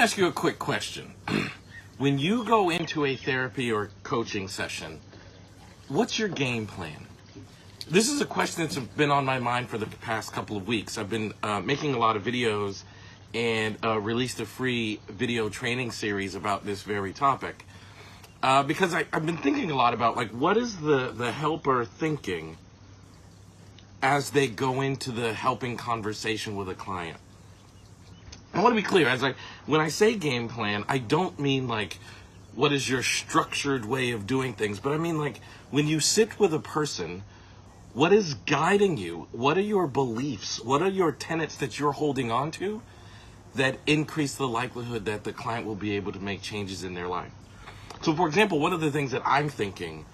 ask you a quick question. When you go into a therapy or coaching session, what's your game plan? This is a question that's been on my mind for the past couple of weeks. I've been making a lot of videos and released a free video training series about this very topic. Because I've been thinking a lot about, like, what is the helper thinking as they go into the helping conversation with a client? I want to be clear, when I say game plan, I don't mean like what is your structured way of doing things, but I mean like when you sit with a person, what is guiding you? What are your beliefs? What are your tenets that you're holding on to that increase the likelihood that the client will be able to make changes in their life? So for example, one of the things that I'm thinking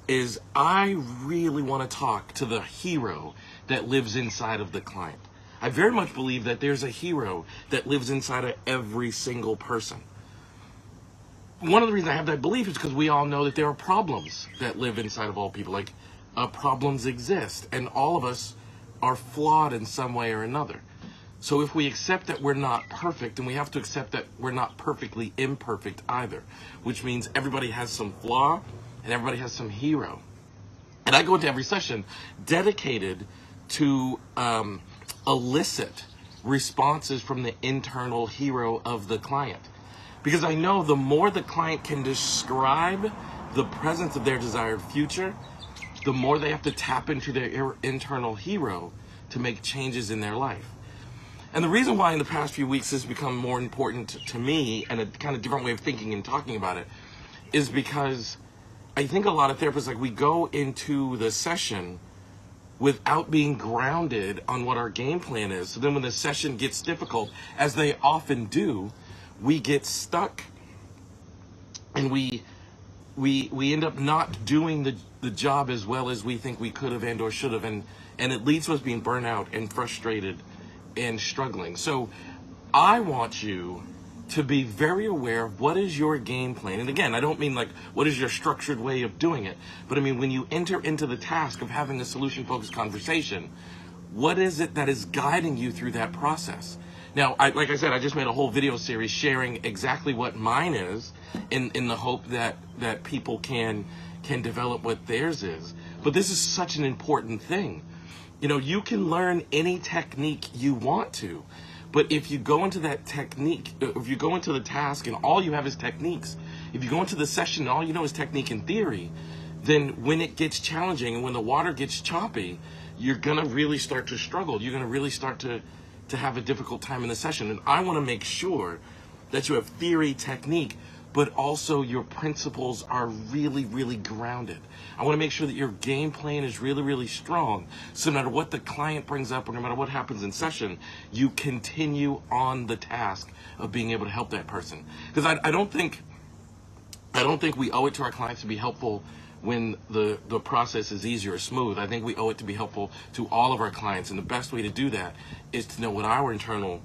is I really want to talk to the hero that lives inside of the client. I very much believe that there's a hero that lives inside of every single person. One of the reasons I have that belief is because we all know that there are problems that live inside of all people. Like, problems exist, and all of us are flawed in some way or another. So if we accept that we're not perfect, then we have to accept that we're not perfectly imperfect either, which means everybody has some flaw and everybody has some hero. And I go into every session dedicated to elicit responses from the internal hero of the client. Because I know the more the client can describe the presence of their desired future, the more they have to tap into their internal hero to make changes in their life. And the reason why in the past few weeks this has become more important to me, and a kind of different way of thinking and talking about it, is because I think a lot of therapists, like, we go into the session without being grounded on what our game plan is. So then when the session gets difficult, as they often do, we get stuck and we end up not doing the job as well as we think we could have and or should have, and it leads to us being burnt out and frustrated and struggling. So I want you to be very aware of what is your game plan. And again, I don't mean like what is your structured way of doing it, but I mean when you enter into the task of having a solution-focused conversation, what is it that is guiding you through that process? Now, like I said, I just made a whole video series sharing exactly what mine is in the hope that people can develop what theirs is. But this is such an important thing. You know, you can learn any technique you want to, but if you go into that technique, if you go into the task and all you have is techniques, if you go into the session and all you know is technique and theory, then when it gets challenging and when the water gets choppy, you're going to really start to struggle. You're going to really start to have a difficult time in the session. And I want to make sure that you have theory, technique, but also your principles are really, really grounded. I want to make sure that your game plan is really, really strong. So no matter what the client brings up or no matter what happens in session, you continue on the task of being able to help that person. Because I don't think we owe it to our clients to be helpful when the process is easy or smooth. I think we owe it to be helpful to all of our clients. And the best way to do that is to know what our internal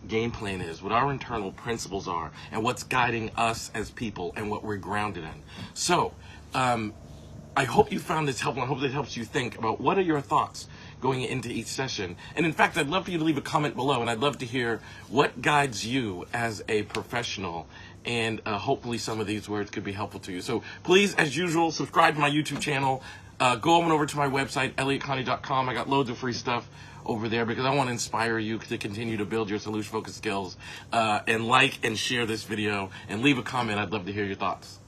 game plan is, what our internal principles are, and what's guiding us as people and what we're grounded in. So I hope you found this helpful. I hope it helps you think about what are your thoughts going into each session. And in fact, I'd love for you to leave a comment below, and I'd love to hear what guides you as a professional, and hopefully some of these words could be helpful to you. So please, as usual, subscribe to my YouTube channel. Go on over to my website, elliottconnie.com. I got loads of free stuff over there because I want to inspire you to continue to build your solution-focused skills. And like and share this video and leave a comment. I'd love to hear your thoughts.